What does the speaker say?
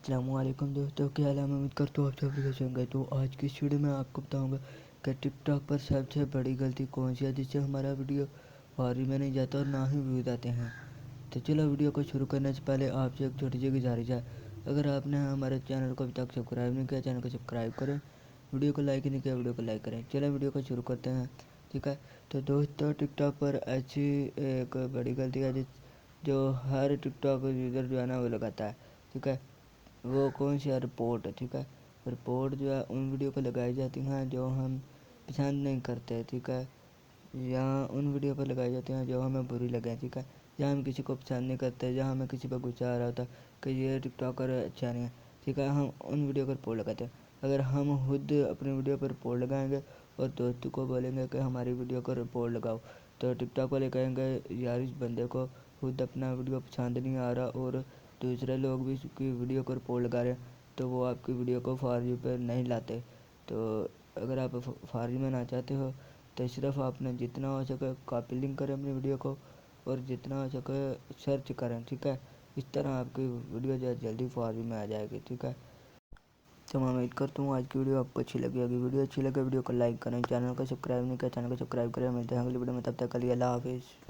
अस्सलाम-वालेकुम दोस्तों, क्या हाल है। मैं उम्मीद करता हूँ आप सब कैसे होंगे। तो आज की इस वीडियो में आपको बताऊंगा कि टिकटॉक पर सबसे बड़ी गलती कौन सी है जिससे हमारा वीडियो फॉरवर्ड में नहीं जाता और ना ही व्यूज आते हैं। तो चलो वीडियो को शुरू करने से पहले आपसे एक छोटी सी गुजारिश है, अगर आपने हमारे चैनल को अभी तक सब्सक्राइब नहीं किया, चैनल को सब्सक्राइब करें, वीडियो को लाइक नहीं किया, वीडियो को लाइक करें। चलो वीडियो को शुरू करते हैं, ठीक है। तो दोस्तों, टिकटॉक पर ऐसी एक बड़ी गलती है जो हर टिकटॉक यूज़र जो है ना वो लगाता है, ठीक है। वो कौन सी है? रिपोर्ट, ठीक है। रिपोर्ट जो है उन वीडियो पर लगाई जाती हैं जो हम पसंद नहीं करते, ठीक है, या उन वीडियो पर लगाई जाती हैं जो हमें बुरी लगे, ठीक है। या हम किसी को पसंद नहीं करते, या हमें किसी पर गुस्सा आ रहा होता कि ये टिकटॉकर अच्छा नहीं है, ठीक है, हम उन वीडियो पर रिपोर्ट लगाते हैं। अगर हम खुद अपनी वीडियो पर रिपोर्ट लगाएंगे और दोस्तों को बोलेंगे कि हमारी वीडियो को रिपोर्ट लगाओ, तो टिकटॉक वाले कहेंगे यार इस बंदे को खुद अपना वीडियो पसंद नहीं आ रहा और दूसरे लोग भी उसकी वीडियो को रिपोर्ट लगा रहे हैं, तो वो आपकी वीडियो को फॉर पर नहीं लाते। तो अगर आप फॉर में ना चाहते हो तो सिर्फ आपने जितना हो सके कॉपी लिंक करें अपनी वीडियो को और जितना हो सके सर्च करें, ठीक है। इस तरह आपकी वीडियो जो है जल्दी फॉर में आ जाएगी, ठीक है। तो मैं उम्मीद करता हूँ आज की वीडियो आपको अच्छी लगी होगी। वीडियो अच्छी लगे वीडियो को लाइक करें, चैनल को सब्सक्राइब नहीं किया चैनल को सब्सक्राइब करें। मिलते हैं अगली वीडियो में, तब तक के लिए अल्लाह हाफिज़।